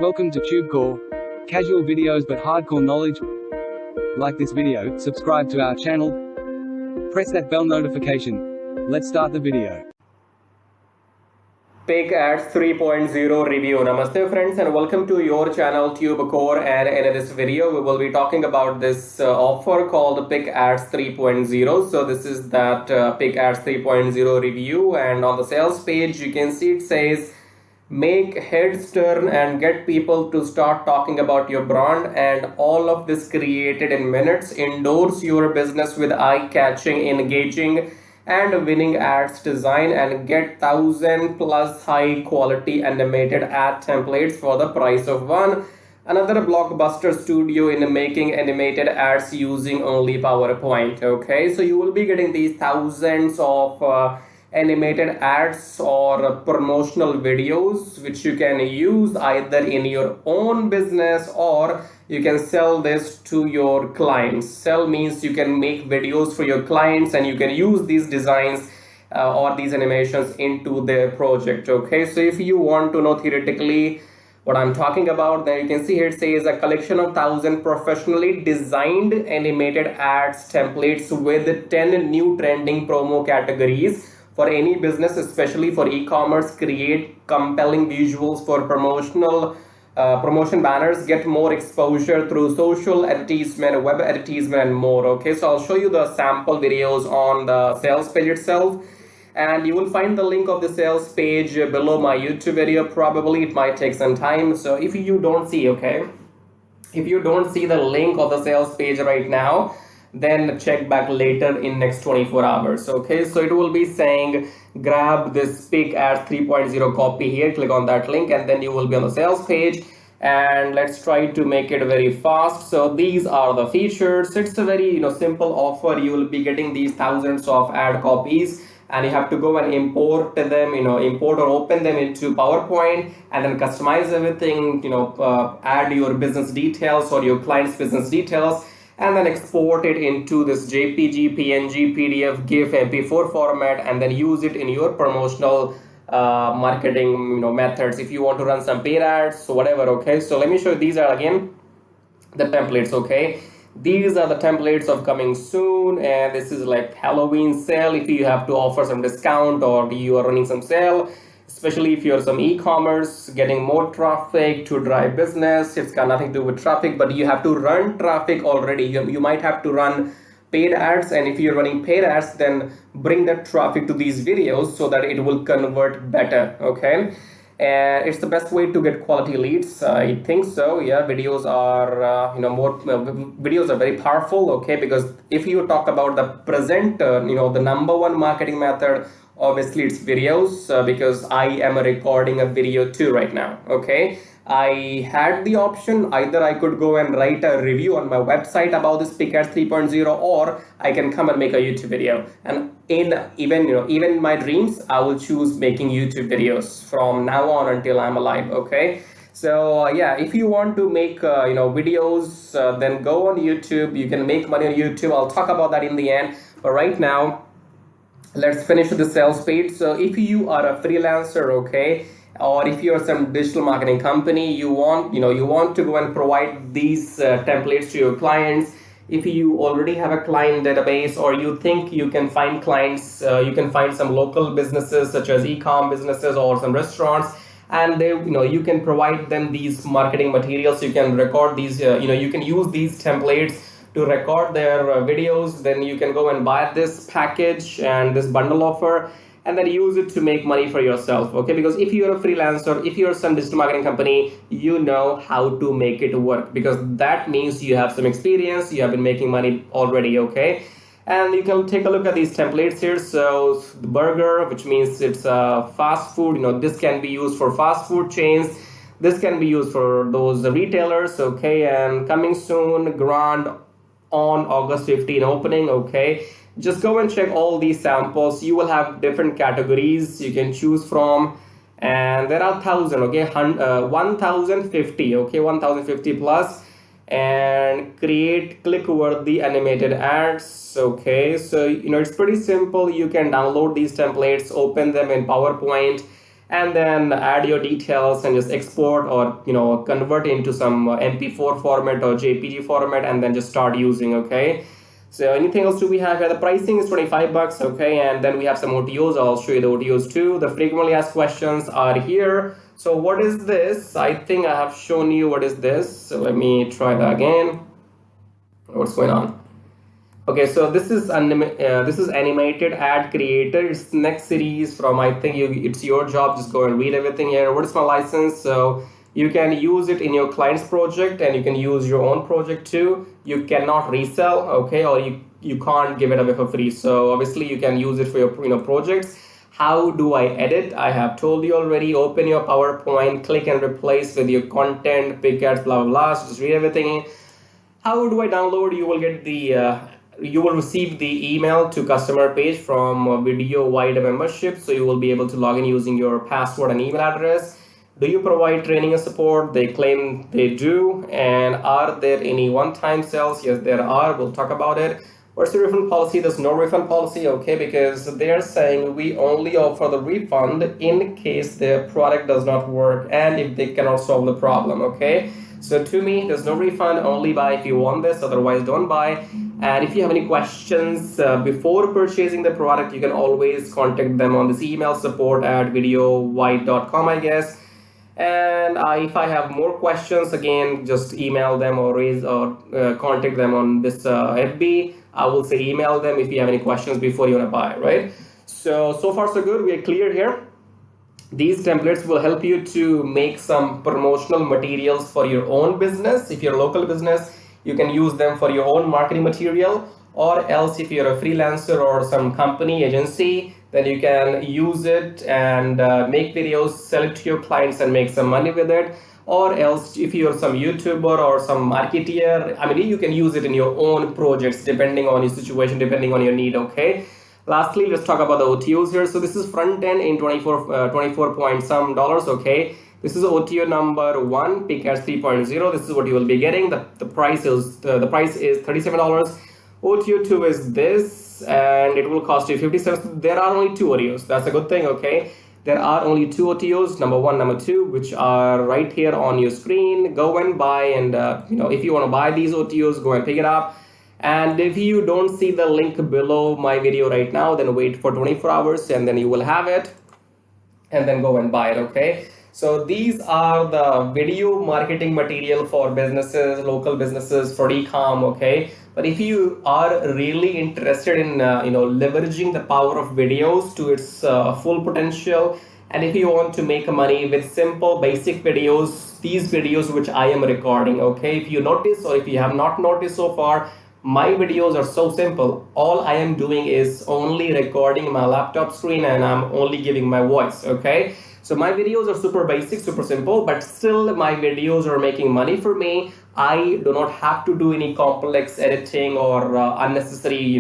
Welcome to TubeCore. Casual videos but hardcore knowledge. Like this video, subscribe to our channel, press that bell notification. Let's start the video. PicAds 3.0 review. Namaste friends and welcome to your channel TubeCore, and in this video we will be talking about this offer called PicAds 3.0. So this is that PicAds 3.0 review, and on the sales page you can see it says make heads turn and get people to start talking about your brand, and all of this created in minutes. Endorse your business with eye-catching, engaging and winning ads. Design and get 1,000+ high quality animated ad templates for the price of one. Another blockbuster studio in making animated ads using only PowerPoint. Okay, so you will be getting these thousands of animated ads or promotional videos which you can use either in your own business or you can sell this to your clients. Sell means you can make videos for your clients and you can use these designs or these animations into their project. Okay, so if you want to know theoretically what I'm talking about, then you can see here it says a collection of 1,000 professionally designed animated ads templates with 10 new trending promo categories for any business, especially for e-commerce. Create compelling visuals for promotion banners, get more exposure through social advertisement, web advertisement and more. Okay, so I'll show you the sample videos on the sales page itself, and you will find the link of the sales page below my YouTube video. Probably it might take some time, so if you don't see, okay, if you don't see the link of the sales page right now, then check back later in next 24 hours. Okay, so it will be saying grab this PicAds 3.0 copy here, click on that link, and then you will be on the sales page. And let's try to make it very fast. So these are the features. It's a very simple offer. You will be getting these thousands of ad copies, and you have to go and import them, import or open them into PowerPoint, and then customize everything, add your business details or your client's business details, and then export it into this JPG, PNG, PDF, GIF, MP4 format, and then use it in your promotional marketing methods. If you want to run some paid ads, so whatever. Okay, so let me show you. These are again the templates. Okay, these are the templates of coming soon, and this is like Halloween sale. If you have to offer some discount or you are running some sale, especially if you're some e-commerce, getting more traffic to drive business. It's got nothing to do with traffic, but you have to run traffic already. You might have to run paid ads, and if you're running paid ads, then bring that traffic to these videos so that it will convert better. Okay, and it's the best way to get quality leads, I think so. Yeah, videos are videos are very powerful. Okay, because if you talk about the present the number one marketing method, obviously it's videos, because I am recording a video too right now. Okay, I had the option, either I could go and write a review on my website about this PicAds 3.0, or I can come and make a YouTube video. And even in my dreams, I will choose making YouTube videos from now on until I'm alive. Okay, so yeah, if you want to make videos, then go on YouTube. You can make money on YouTube. I'll talk about that in the end, but right now let's finish the sales page. So if you are a freelancer, okay, or if you're some digital marketing company, you want to go and provide these templates to your clients. If you already have a client database, or you think you can find clients, you can find some local businesses such as e-com businesses or some restaurants, and they you can provide them these marketing materials. You can record these, you can use these templates to record their videos. Then you can go and buy this package and this bundle offer, and then use it to make money for yourself. Okay, because if you're a freelancer, if you're some digital marketing company, you know how to make it work, because that means you have some experience, you have been making money already. Okay, and you can take a look at these templates here. So the burger, which means it's fast food, this can be used for fast food chains. This can be used for those retailers. Okay, and coming soon, grand on August 15 opening. Okay, just go and check all these samples. You will have different categories you can choose from, and there are 1,000. Okay, 1,050. Okay, 1,050 plus, and create click-worthy animated ads. Okay, so it's pretty simple. You can download these templates, open them in PowerPoint, and then add your details and just export or convert into some MP4 format or JPG format, and then just start using. Okay, so anything else do we have here? The pricing is $25. Okay, and then we have some OTOs. I'll show you the OTOs too. The frequently asked questions are here. So what is this? I think I have shown you what is this. So let me try that again. What's going on? Okay, so this is animated ad creator. It's next series from, I think it's your job. Just go and read everything here. What is my license? So you can use it in your client's project, and you can use your own project too. You cannot resell, okay, or you can't give it away for free. So obviously you can use it for your projects. How do I edit? I have told you already. Open your PowerPoint, click and replace with your content, PicAds, blah blah blah. So just read everything. How do I download? You will get you will receive the email to customer page from video wide membership. So you will be able to log in using your password and email address. Do you provide training and support? They claim they do. And are there any one-time sales? Yes, there are. We'll talk about it. What's the refund policy? There's no refund policy, okay, because they're saying we only offer the refund in case their product does not work and if they cannot solve the problem, okay? So to me, there's no refund. Only buy if you want this, otherwise don't buy. And if you have any questions before purchasing the product, you can always contact them on this email, support@videowide.com, I guess. And if I have more questions, again, just email them or contact them on this FB. I will say email them if you have any questions before you want to buy, right? So far so good. We are clear here. These templates will help you to make some promotional materials for your own business. If you're a local business, you can use them for your own marketing material, or else if you're a freelancer or some company agency, then you can use it and make videos, sell it to your clients and make some money with it. Or else if you're some YouTuber or some marketeer, I mean, you can use it in your own projects depending on your situation, depending on your need, okay? Lastly, let's talk about the OTOs here. So this is front end in 24 point some dollars, okay? This is OTO number 1, PicAds 3.0. This is what you will be getting. The price is $37. OTO 2 is this, and it will cost you 57. There are only 2 OTOs. That's a good thing, okay? There are only 2 OTOs, number 1, number 2, which are right here on your screen. Go and buy, and if you want to buy these OTOs, go and pick it up. And if you don't see the link below my video right now, then wait for 24 hours and then you will have it, and then go and buy it, okay? So these are the video marketing material for businesses, local businesses, for e-com, okay? But if you are really interested in leveraging the power of videos to its full potential, and if you want to make money with simple basic videos, these videos which I am recording, okay? If you notice, or if you have not noticed so far, my videos are so simple. All I am doing is only recording my laptop screen and I'm only giving my voice, okay? So my videos are super basic, super simple, but still my videos are making money for me. I do not have to do any complex editing or unnecessary,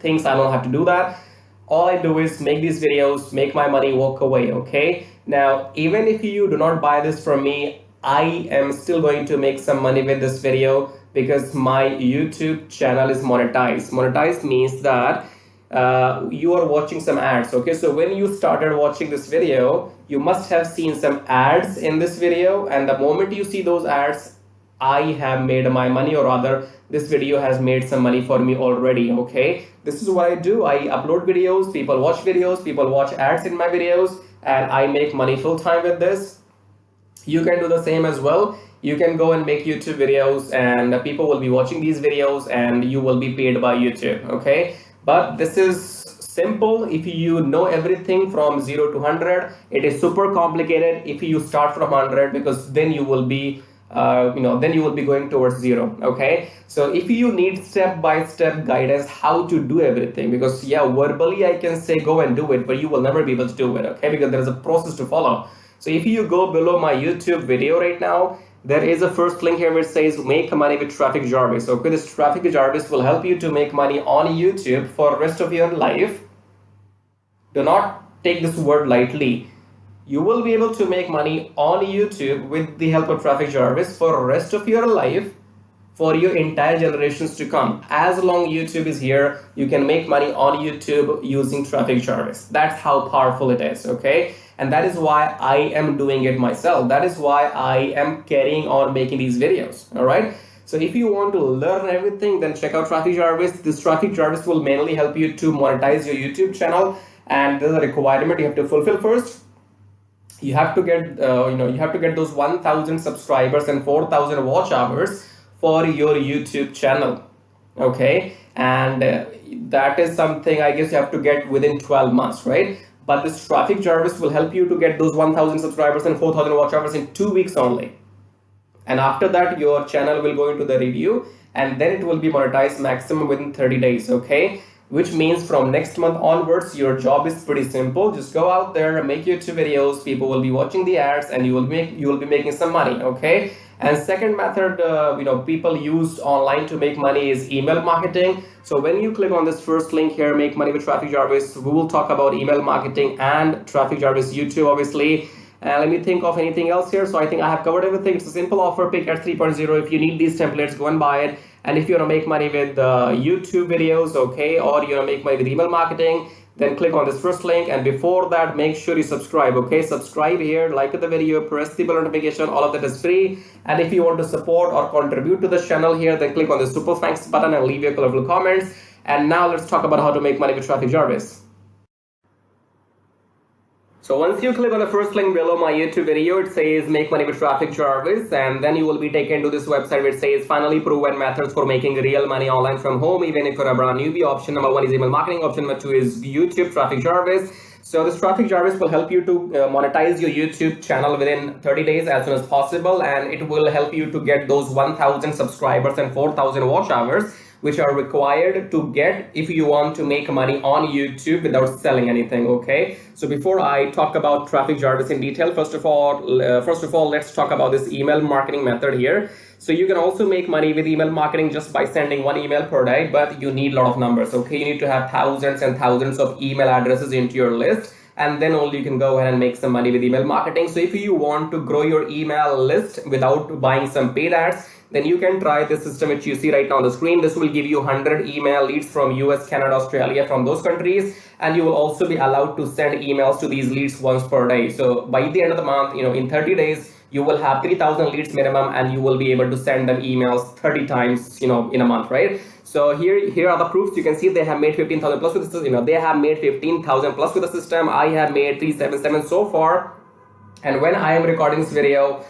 things. I don't have to do that. All I do is make these videos, make my money, walk away, okay? Now, even if you do not buy this from me, I am still going to make some money with this video because my YouTube channel is monetized. Monetized means that you are watching some ads, okay? So when you started watching this video, you must have seen some ads in this video, and the moment you see those ads, I have made my money, or rather this video has made some money for me already, okay? This is what I do. I upload videos, people watch videos, people watch ads in my videos, and I make money full time with this. You can do the same as well. You can go and make YouTube videos and people will be watching these videos and you will be paid by YouTube, okay? But this is simple if you know everything from 0 to 100. It is super complicated if you start from 100, because then you will be going towards 0, okay? So if you need step-by-step guidance how to do everything, because verbally I can say go and do it, but you will never be able to do it, okay? Because there is a process to follow. So if you go below my YouTube video right now, there is a first link here which says make money with Traffic Jarvis. Okay, this Traffic Jarvis will help you to make money on YouTube for the rest of your life. Do not take this word lightly. You will be able to make money on YouTube with the help of Traffic Jarvis for the rest of your life for your entire generations to come. As long YouTube is here, you can make money on YouTube using traffic Jarvis. That's how powerful it is, okay? And that is why I am doing it myself. That is why I am carrying on making these videos, all right? So if you want to learn everything, then check out Traffic Jarvis. This Traffic Jarvis will mainly help you to monetize your YouTube channel, and there's a requirement you have to fulfill first. You have to get you have to get those 1,000 subscribers and 4,000 watch hours for your YouTube channel, okay? And that is something I guess you have to get within 12 months, right? But this Traffic Jarvis will help you to get those 1,000 subscribers and 4,000 watch hours in 2 weeks only. And after that, your channel will go into the review, and then it will be monetized maximum within 30 days, okay? Which means from next month onwards, your job is pretty simple. Just go out there, make YouTube videos, people will be watching the ads, and you will be making some money, okay? And second method people used online to make money is email marketing. So when you click on this first link here, make money with Traffic Jarvis, we will talk about email marketing and Traffic Jarvis YouTube, obviously. Let me think of anything else here. So I think I have covered everything. It's a simple offer, PicAds 3.0. If you need these templates, go and buy it. And if you want to make money with YouTube videos, okay, or you want to make money with email marketing, then click on this first link. And before that, make sure you subscribe, okay? Subscribe here, like the video, press the bell notification. All of that is free. And if you want to support or contribute to the channel here, then click on the super thanks button and leave your colorful comments. And now let's talk about how to make money with Traffic Jarvis. So once you click on the first link below my YouTube video, it says make money with Traffic Jarvis, and then you will be taken to this website which says finally proven methods for making real money online from home, even if you're a brand newbie. Option number 1 is email marketing. Option number 2 is YouTube Traffic Jarvis. So this Traffic Jarvis will help you to monetize your YouTube channel within 30 days as soon as possible, and it will help you to get those 1,000 subscribers and 4,000 watch hours, which are required to get if you want to make money on YouTube without selling anything, okay? So before I talk about Traffic Jarvis in detail, first of all, let's talk about this email marketing method here. So you can also make money with email marketing just by sending 1 email per day, but you need a lot of numbers, okay? You need to have thousands and thousands of email addresses into your list, and then only you can go ahead and make some money with email marketing. So if you want to grow your email list without buying some paid ads, then you can try this system which you see right now on the screen. This will give you 100 email leads from US, Canada, Australia, from those countries, and you will also be allowed to send emails to these leads once per day. So by the end of the month, in 30 days, you will have 3,000 leads minimum, and you will be able to send them emails 30 times, in a month, right? So here are the proofs. You can see they have made 15,000 plus with the system. They have made 15,000 plus with the system. I have made 377 so far, and when I am recording this video,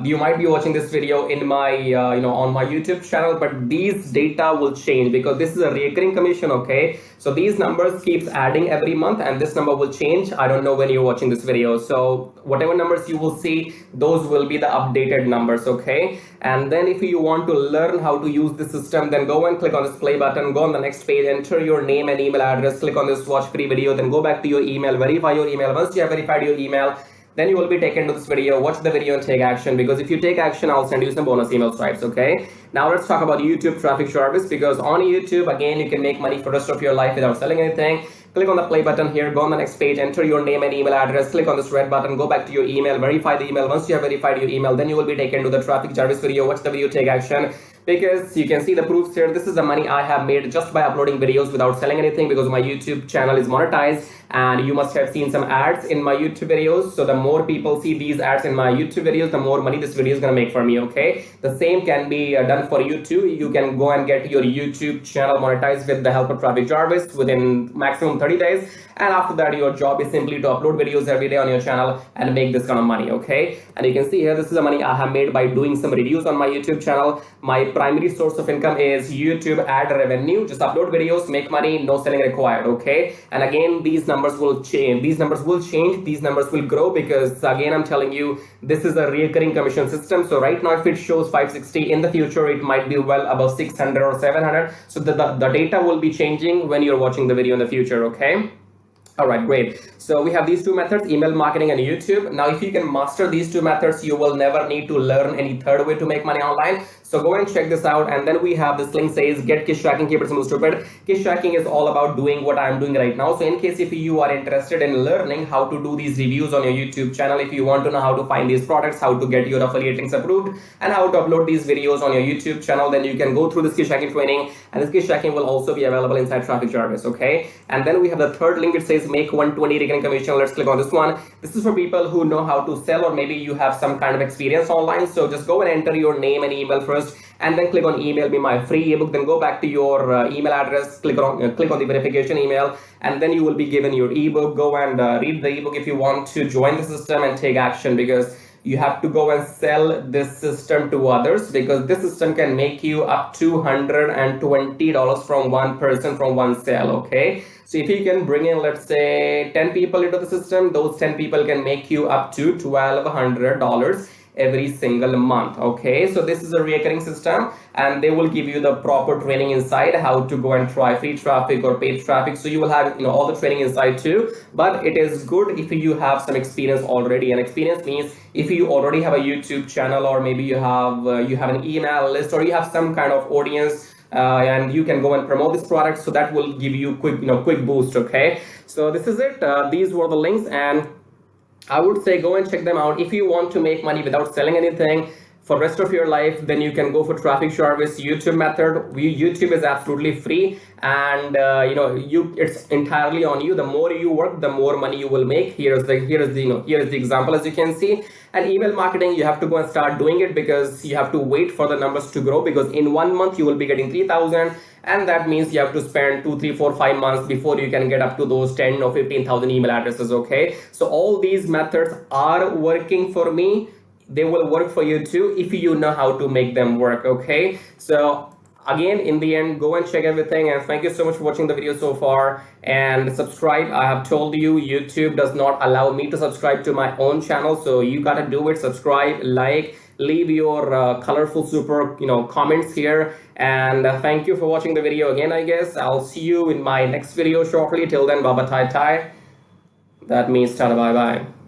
you might be watching this video in my on my YouTube channel, but these data will change because this is a recurring commission, okay? So these numbers keeps adding every month, and this number will change. I don't know when you're watching this video, so whatever numbers you will see, those will be the updated numbers, okay? And then if you want to learn how to use the system, then go and click on this play button, go on the next page, enter your name and email address, click on this watch free video, then go back to your email, verify your email. Once you have verified your email, then you will be taken to this video. Watch the video and take action, because if you take action, I'll send you some bonus email stripes, okay? Now let's talk about YouTube Traffic Jarvis, because on YouTube, again, you can make money for the rest of your life without selling anything. Click on the play button here, go on the next page, enter your name and email address, click on this red button, go back to your email, verify the email. Once you have verified your email, then you will be taken to the Traffic Jarvis video. Watch the video, take action, because you can see the proofs here. This is the money I have made just by uploading videos without selling anything, because my YouTube channel is monetized, and you must have seen some ads in my YouTube videos. So the more people see these ads in my YouTube videos, the more money this video is gonna make for me, okay? The same can be done for you too. You can go and get your YouTube channel monetized with the help of Traffic Jarvis within maximum 30 days. And after that, your job is simply to upload videos every day on your channel and make this kind of money, okay? And you can see here, this is the money I have made by doing some reviews on my YouTube channel. My primary source of income is YouTube ad revenue. Just upload videos, make money, no selling required, okay? And again, these numbers will change. These numbers will change. These numbers will grow, because again, I'm telling you, this is a recurring commission system. So right now, if it shows 560, in the future, it might be well above 600 or 700. So the data will be changing when you're watching the video in the future, okay? All right, great. So we have these two methods, email marketing and YouTube. Now, if you can master these two methods, you will never need to learn any third way to make money online. So go and check this out. And then we have this link says, get kiss tracking, keep it simple, stupid. Kiss tracking is all about doing what I'm doing right now. So in case if you are interested in learning how to do these reviews on your YouTube channel, if you want to know how to find these products, how to get your affiliate links approved, and how to upload these videos on your YouTube channel, then you can go through this kiss tracking training. And this kiss tracking will also be available inside Traffic Jarvis, okay? And then we have the third link. It says make 120 recurring commission. Let's click on this one. This is for people who know how to sell, or maybe you have some kind of experience online. So just go and enter your name and email first, and then click on email me my free ebook. Then go back to your email address, click on the verification email, and then you will be given your ebook. Go and read the ebook if you want to join the system and take action, because you have to go and sell this system to others, because this system can make you up to $120 from one person, from one sale, okay? So if you can bring in, let's say 10 people into the system, those 10 people can make you up to $1,200 every single month, okay? So this is a recurring system, and they will give you the proper training inside how to go and try free traffic or paid traffic. So you will have all the training inside too. But it is good if you have some experience already, and experience means if you already have a YouTube channel, or maybe you have an email list, or you have some kind of audience, and you can go and promote this product. So that will give you quick boost, okay? So this is it. These were the links, and I would say go and check them out. If you want to make money without selling anything for rest of your life, then you can go for Traffic Jarvis YouTube method. YouTube is absolutely free, and it's entirely on you. The more you work, the more money you will make. Here is the example, as you can see. And email marketing, you have to go and start doing it, because you have to wait for the numbers to grow, because in 1 month you will be getting 3,000, and that means you have to spend 2, 3, 4, 5 months before you can get up to those 10 or 15,000 email addresses, okay? So all these methods are working for me. They will work for you too if you know how to make them work, okay? So again, in the end, go and check everything, and thank you so much for watching the video so far, and subscribe. I have told you, YouTube does not allow me to subscribe to my own channel, so you gotta do it. Subscribe, like, leave your colorful super comments here, and thank you for watching the video again. I guess I'll see you in my next video shortly. Till then, baba tai tai. That means tada bye bye.